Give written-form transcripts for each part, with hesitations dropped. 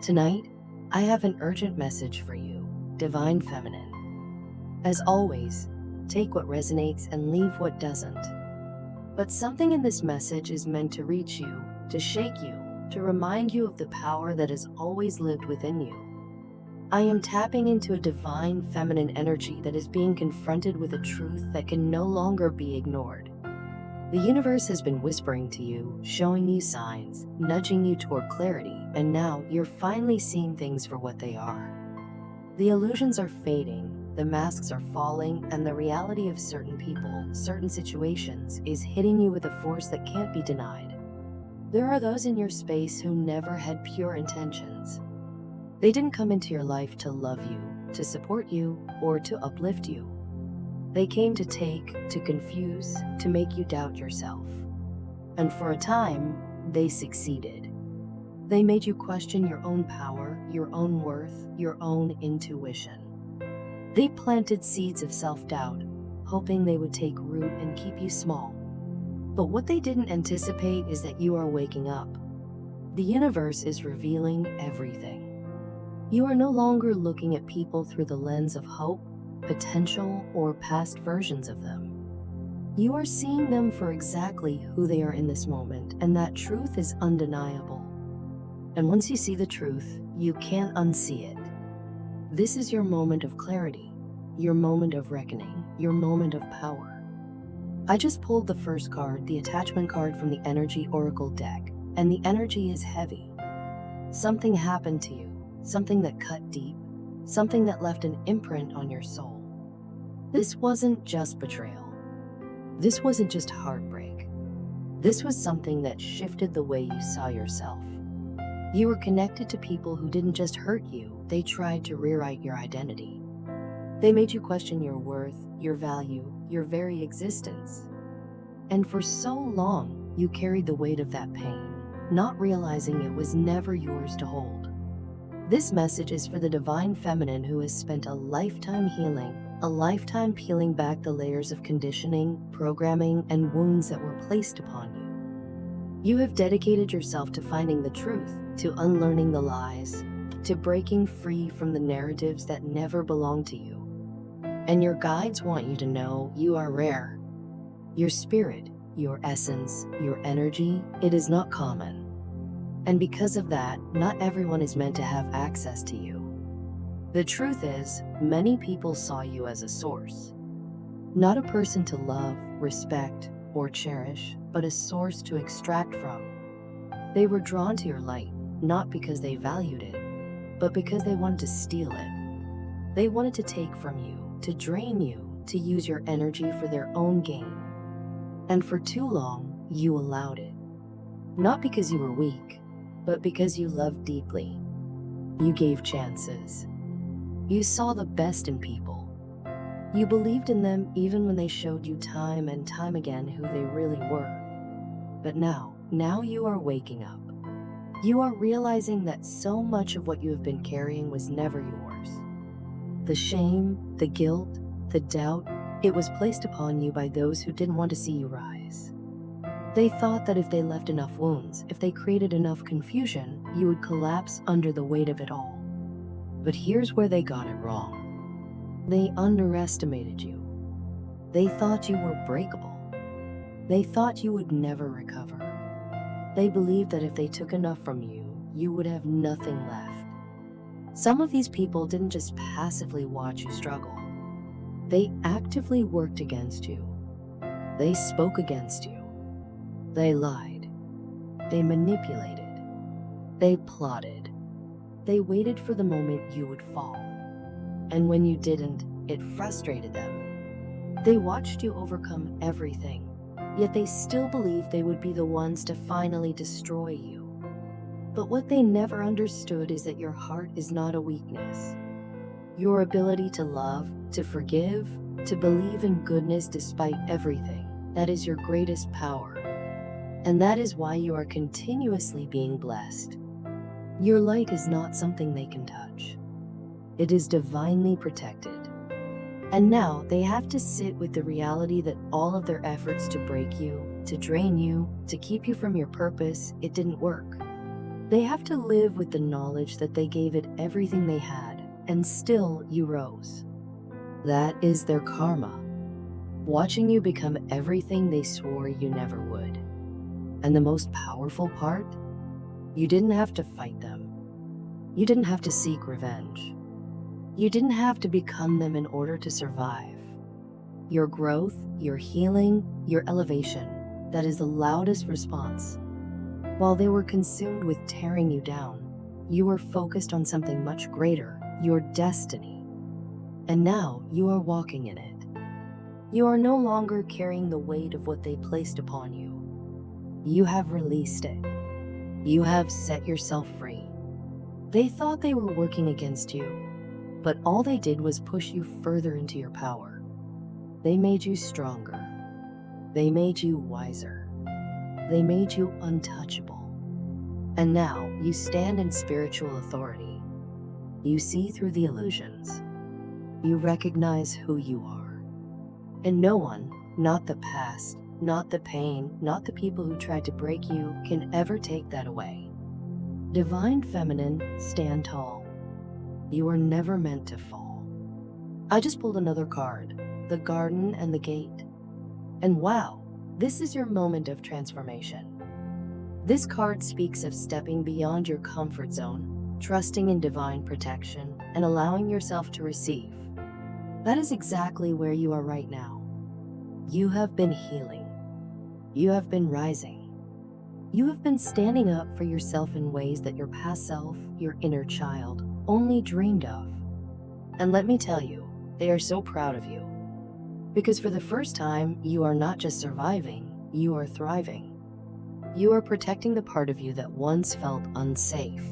Tonight, I have an urgent message for you, Divine Feminine. As always, take what resonates and leave what doesn't. But something in this message is meant to reach you, to shake you, to remind you of the power that has always lived within you. I am tapping into a divine feminine energy that is being confronted with a truth that can no longer be ignored. The universe has been whispering to you, showing you signs, nudging you toward clarity, and now you're finally seeing things for what they are. The illusions are fading, the masks are falling, and the reality of certain people, certain situations, is hitting you with a force that can't be denied. There are those in your space who never had pure intentions. They didn't come into your life to love you, to support you, or to uplift you. They came to take, to confuse, to make you doubt yourself. And for a time, they succeeded. They made you question your own power, your own worth, your own intuition. They planted seeds of self-doubt, hoping they would take root and keep you small. But what they didn't anticipate is that you are waking up. The universe is revealing everything. You are no longer looking at people through the lens of hope, potential, or past versions of them. You are seeing them for exactly who they are in this moment, and that truth is undeniable. And once you see the truth, you can't unsee it. This is your moment of clarity, your moment of reckoning, your moment of power. I just pulled the first card, the attachment card from the Energy Oracle deck, and the energy is heavy. Something happened to you, something that cut deep, something that left an imprint on your soul. This wasn't just betrayal. This wasn't just heartbreak. This was something that shifted the way you saw yourself. You were connected to people who didn't just hurt you, they tried to rewrite your identity. They made you question your worth, your value, your very existence. And for so long, you carried the weight of that pain, not realizing it was never yours to hold. This message is for the divine feminine who has spent a lifetime healing, a lifetime peeling back the layers of conditioning, programming, and wounds that were placed upon you. You have dedicated yourself to finding the truth, to unlearning the lies, to breaking free from the narratives that never belonged to you. And your guides want you to know you are rare. Your spirit, your essence, your energy, it is not common. And because of that, not everyone is meant to have access to you. The truth is, many people saw you as a source. Not a person to love, respect, or cherish, but a source to extract from. They were drawn to your light, not because they valued it, but because they wanted to steal it. They wanted to take from you, to drain you, to use your energy for their own gain. And for too long, you allowed it. Not because you were weak, but because you loved deeply. You gave chances. You saw the best in people. You believed in them even when they showed you time and time again who they really were. But now you are waking up. You are realizing that so much of what you have been carrying was never yours. The shame, the guilt, the doubt, it was placed upon you by those who didn't want to see you rise. They thought that if they left enough wounds, if they created enough confusion, you would collapse under the weight of it all. But here's where they got it wrong. They underestimated you. They thought you were breakable. They thought you would never recover. They believed that if they took enough from you, you would have nothing left. Some of these people didn't just passively watch you struggle. They actively worked against you. They spoke against you. They lied. They manipulated. They plotted. They waited for the moment you would fall. And when you didn't, it frustrated them. They watched you overcome everything, yet they still believed they would be the ones to finally destroy you. But what they never understood is that your heart is not a weakness. Your ability to love, to forgive, to believe in goodness despite everything, that is your greatest power. And that is why you are continuously being blessed. Your light is not something they can touch. It is divinely protected. And now they have to sit with the reality that all of their efforts to break you, to drain you, to keep you from your purpose, it didn't work. They have to live with the knowledge that they gave it everything they had, and still you rose. That is their karma, watching you become everything they swore you never would. And the most powerful part? You didn't have to fight them. You didn't have to seek revenge. You didn't have to become them in order to survive. Your growth, your healing, your elevation, that is the loudest response. While they were consumed with tearing you down, you were focused on something much greater, your destiny. And now you are walking in it. You are no longer carrying the weight of what they placed upon you. You have released it. You have set yourself free. They thought they were working against you, but all they did was push you further into your power. They made you stronger. They made you wiser. They made you untouchable. And now you stand in spiritual authority. You see through the illusions. You recognize who you are. And no one, not the past, not the pain, not the people who tried to break you, can ever take that away. Divine Feminine, stand tall. You are never meant to fall. I just pulled another card, the Garden and the Gate. And wow, this is your moment of transformation. This card speaks of stepping beyond your comfort zone, trusting in divine protection, and allowing yourself to receive. That is exactly where you are right now. You have been healing. You have been rising. You have been standing up for yourself in ways that your past self, your inner child, only dreamed of. And let me tell you, they are so proud of you. Because for the first time, you are not just surviving, you are thriving. You are protecting the part of you that once felt unsafe.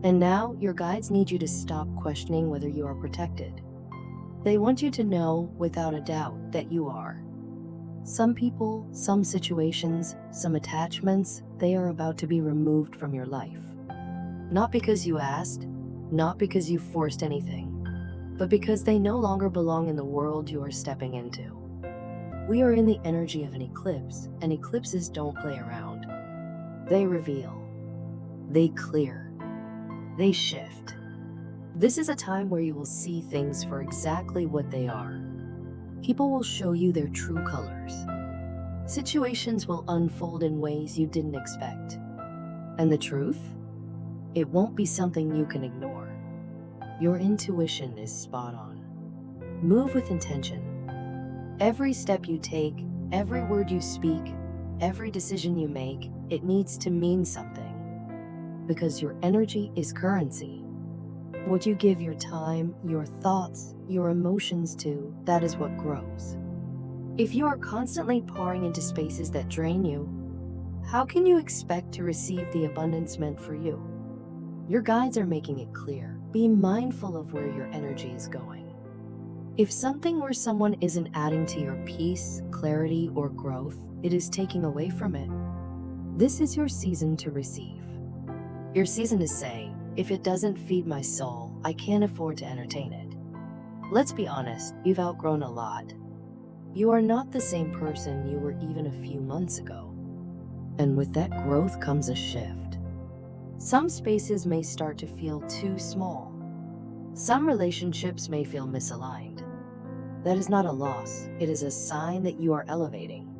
And now your guides need you to stop questioning whether you are protected. They want you to know without a doubt that you are. Some people, some situations, some attachments, they are about to be removed from your life. Not because you asked, not because you forced anything, but because they no longer belong in the world you are stepping into. We are in the energy of an eclipse, and eclipses don't play around. They reveal. They clear. They shift. This is a time where you will see things for exactly what they are. People will show you their true colors. Situations will unfold in ways you didn't expect. And the truth? It won't be something you can ignore. Your intuition is spot on. Move with intention. Every step you take, every word you speak, every decision you make, it needs to mean something. Because your energy is currency. What you give your time, your thoughts, your emotions to, that is what grows. If you are constantly pouring into spaces that drain you, how can you expect to receive the abundance meant for you? Your guides are making it clear. Be mindful of where your energy is going. If something or someone isn't adding to your peace, clarity, or growth, it is taking away from it. This is your season to receive. Your season to say, if it doesn't feed my soul, I can't afford to entertain it. Let's be honest, you've outgrown a lot. You are not the same person you were even a few months ago. And with that growth comes a shift. Some spaces may start to feel too small. Some relationships may feel misaligned. That is not a loss, it is a sign that you are elevating.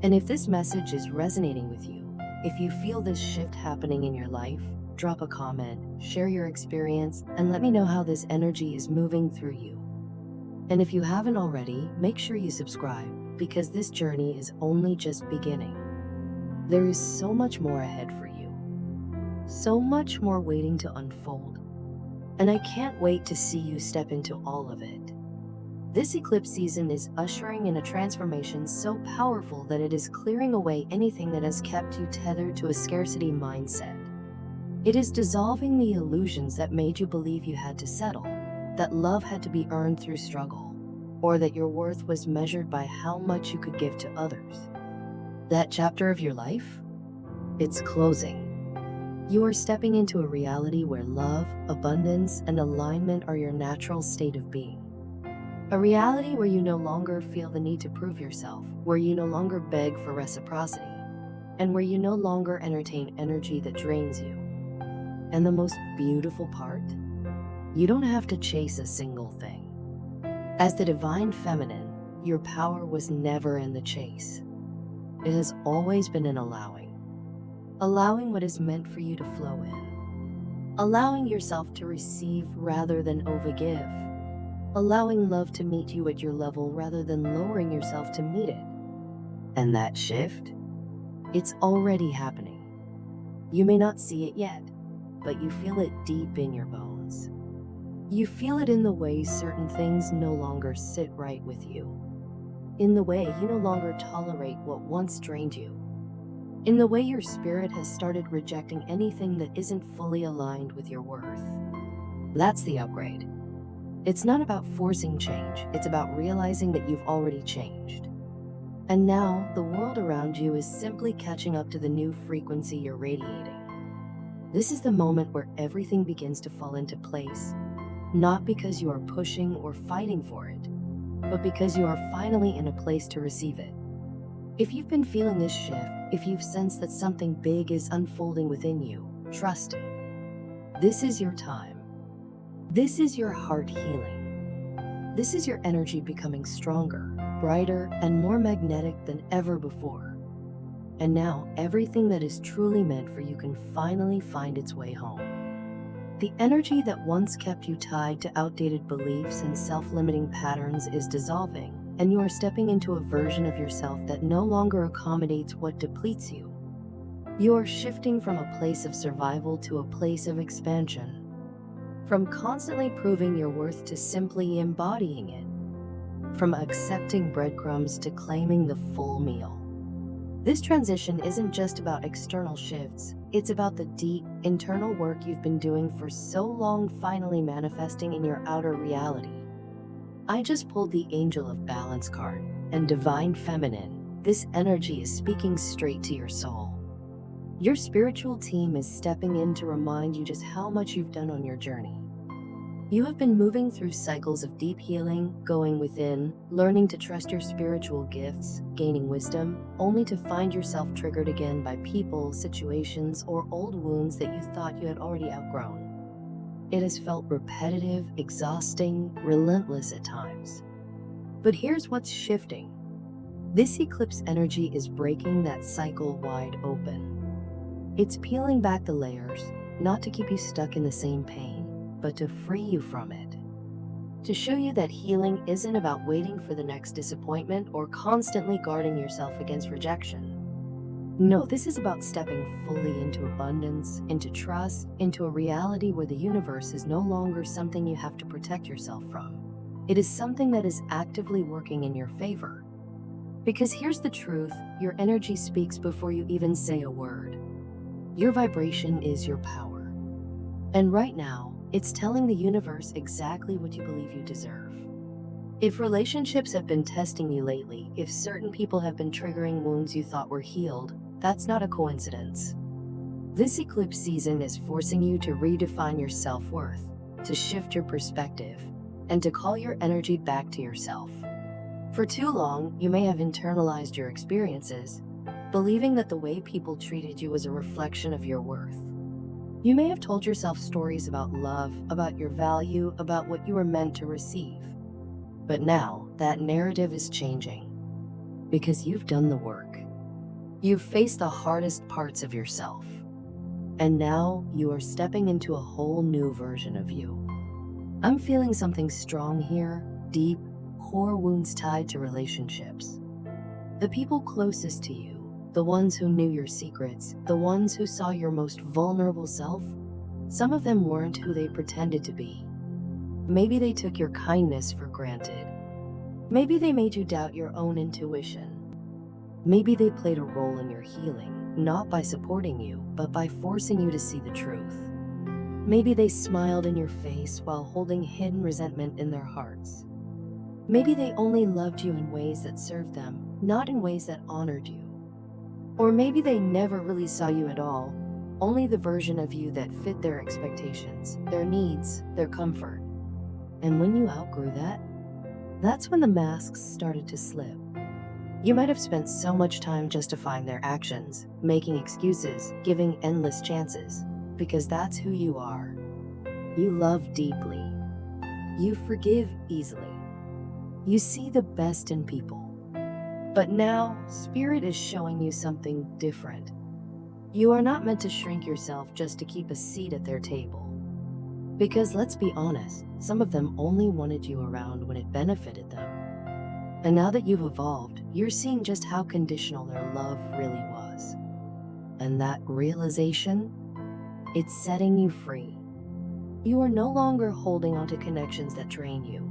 And if this message is resonating with you, if you feel this shift happening in your life, drop a comment, share your experience, and let me know how this energy is moving through you. And if you haven't already, make sure you subscribe, because this journey is only just beginning. There is so much more ahead for you. So much more waiting to unfold. And I can't wait to see you step into all of it. This eclipse season is ushering in a transformation so powerful that it is clearing away anything that has kept you tethered to a scarcity mindset. It is dissolving the illusions that made you believe you had to settle, that love had to be earned through struggle, or that your worth was measured by how much you could give to others. That chapter of your life? It's closing. You are stepping into a reality where love, abundance, and alignment are your natural state of being. A reality where you no longer feel the need to prove yourself, where you no longer beg for reciprocity, and where you no longer entertain energy that drains you. And the most beautiful part? You don't have to chase a single thing. As the divine feminine, your power was never in the chase. It has always been in allowing. Allowing what is meant for you to flow in. Allowing yourself to receive rather than overgive. Allowing love to meet you at your level rather than lowering yourself to meet it. And that shift? It's already happening. You may not see it yet, but you feel it deep in your bones. You feel it in the way certain things no longer sit right with you. In the way you no longer tolerate what once drained you. In the way your spirit has started rejecting anything that isn't fully aligned with your worth. That's the upgrade. It's not about forcing change, it's about realizing that you've already changed. And now, the world around you is simply catching up to the new frequency you're radiating. This is the moment where everything begins to fall into place, not because you are pushing or fighting for it, but because you are finally in a place to receive it. If you've been feeling this shift, if you've sensed that something big is unfolding within you, trust it. This is your time. This is your heart healing. This is your energy becoming stronger, brighter, and more magnetic than ever before. And now, everything that is truly meant for you can finally find its way home. The energy that once kept you tied to outdated beliefs and self-limiting patterns is dissolving, and you are stepping into a version of yourself that no longer accommodates what depletes you. You are shifting from a place of survival to a place of expansion. From constantly proving your worth to simply embodying it. From accepting breadcrumbs to claiming the full meal. This transition isn't just about external shifts, it's about the deep, internal work you've been doing for so long finally manifesting in your outer reality. I just pulled the Angel of Balance card, and Divine Feminine. This energy is speaking straight to your soul. Your spiritual team is stepping in to remind you just how much you've done on your journey. You have been moving through cycles of deep healing, going within, learning to trust your spiritual gifts, gaining wisdom, only to find yourself triggered again by people, situations, or old wounds that you thought you had already outgrown. It has felt repetitive, exhausting, relentless at times. But here's what's shifting. This eclipse energy is breaking that cycle wide open. It's peeling back the layers, not to keep you stuck in the same pain, but to free you from it. To show you that healing isn't about waiting for the next disappointment or constantly guarding yourself against rejection. No, this is about stepping fully into abundance, into trust, into a reality where the universe is no longer something you have to protect yourself from. It is something that is actively working in your favor. Because here's the truth, your energy speaks before you even say a word. Your vibration is your power. And right now, it's telling the universe exactly what you believe you deserve. If relationships have been testing you lately, if certain people have been triggering wounds you thought were healed, that's not a coincidence. This eclipse season is forcing you to redefine your self-worth, to shift your perspective, and to call your energy back to yourself. For too long, you may have internalized your experiences, believing that the way people treated you was a reflection of your worth. You may have told yourself stories about love, about your value, about what you were meant to receive. But now, that narrative is changing. Because you've done the work. You've faced the hardest parts of yourself. And now, you are stepping into a whole new version of you. I'm feeling something strong here, deep, core wounds tied to relationships. The people closest to you, the ones who knew your secrets, the ones who saw your most vulnerable self, some of them weren't who they pretended to be. Maybe they took your kindness for granted. Maybe they made you doubt your own intuition. Maybe they played a role in your healing, not by supporting you, but by forcing you to see the truth. Maybe they smiled in your face while holding hidden resentment in their hearts. Maybe they only loved you in ways that served them, not in ways that honored you. Or maybe they never really saw you at all, only the version of you that fit their expectations, their needs, their comfort. And when you outgrew that, that's when the masks started to slip. You might have spent so much time justifying their actions, making excuses, giving endless chances. because that's who you are. You love deeply. You forgive easily. You see the best in people. But now, Spirit is showing you something different. You are not meant to shrink yourself just to keep a seat at their table. Because let's be honest, some of them only wanted you around when it benefited them. And now that you've evolved, you're seeing just how conditional their love really was. And that realization, it's setting you free. You are no longer holding onto connections that drain you.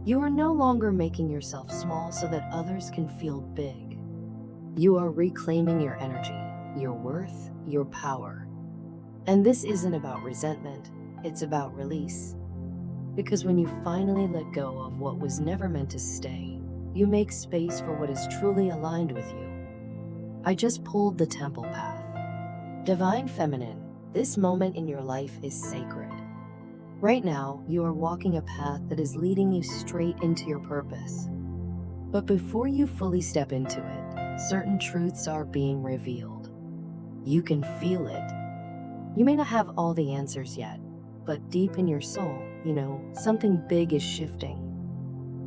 You are no longer making yourself small so that others can feel big. You are reclaiming your energy, your worth, your power. And this isn't about resentment, it's about release. Because when you finally let go of what was never meant to stay, you make space for what is truly aligned with you. I just pulled the temple path. Divine Feminine, this moment in your life is sacred. Right now, you are walking a path that is leading you straight into your purpose. But before you fully step into it, certain truths are being revealed. You can feel it. You may not have all the answers yet, but deep in your soul, something big is shifting.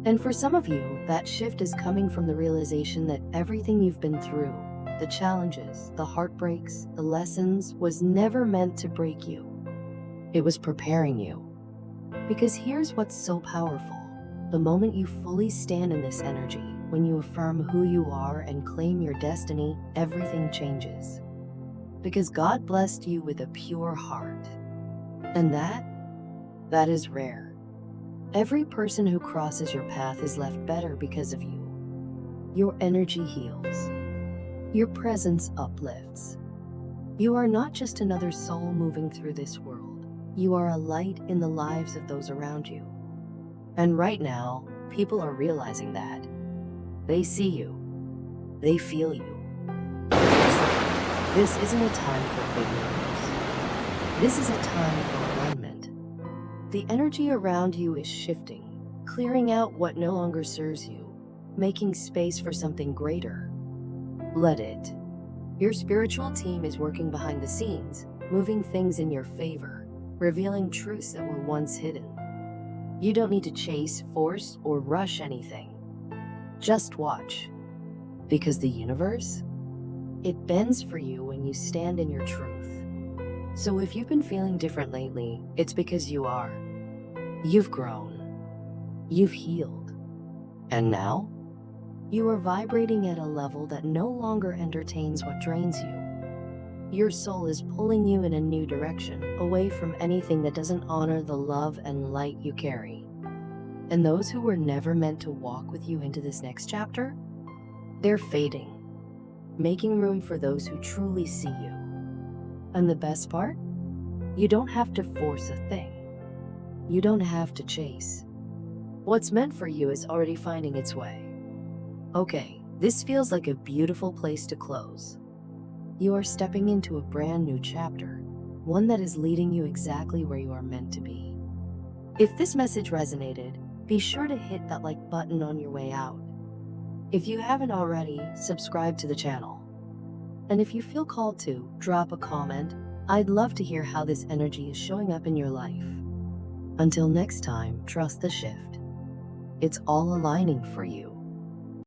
And for some of you, that shift is coming from the realization that everything you've been through, the challenges, the heartbreaks, the lessons, was never meant to break you. It was preparing you. Because here's what's so powerful. The moment you fully stand in this energy, when you affirm who you are and claim your destiny, everything changes. Because God blessed you with a pure heart. And that is rare. Every person who crosses your path is left better because of you. Your energy heals. Your presence uplifts. You are not just another soul moving through this world. You are a light in the lives of those around you. And right now, people are realizing that. They see you. They feel you. This isn't a time for big moves. This is a time for alignment. The energy around you is shifting, clearing out what no longer serves you, making space for something greater. Let it. Your spiritual team is working behind the scenes, moving things in your favor, revealing truths that were once hidden. You don't need to chase, force, or rush anything. Just watch. Because the universe, it bends for you when you stand in your truth. So if you've been feeling different lately, it's because you are. You've grown. You've healed. And now, you are vibrating at a level that no longer entertains what drains you. Your soul is pulling you in a new direction, away from anything that doesn't honor the love and light you carry. And those who were never meant to walk with you into this next chapter, they're fading, making room for those who truly see you. And the best part? You don't have to force a thing. You don't have to chase. What's meant for you is already finding its way. Okay, this feels like a beautiful place to close. You are stepping into a brand new chapter, one that is leading you exactly where you are meant to be. If this message resonated, be sure to hit that like button on your way out. If you haven't already, subscribe to the channel. And if you feel called to, drop a comment. I'd love to hear how this energy is showing up in your life. Until next time, trust the shift. It's all aligning for you.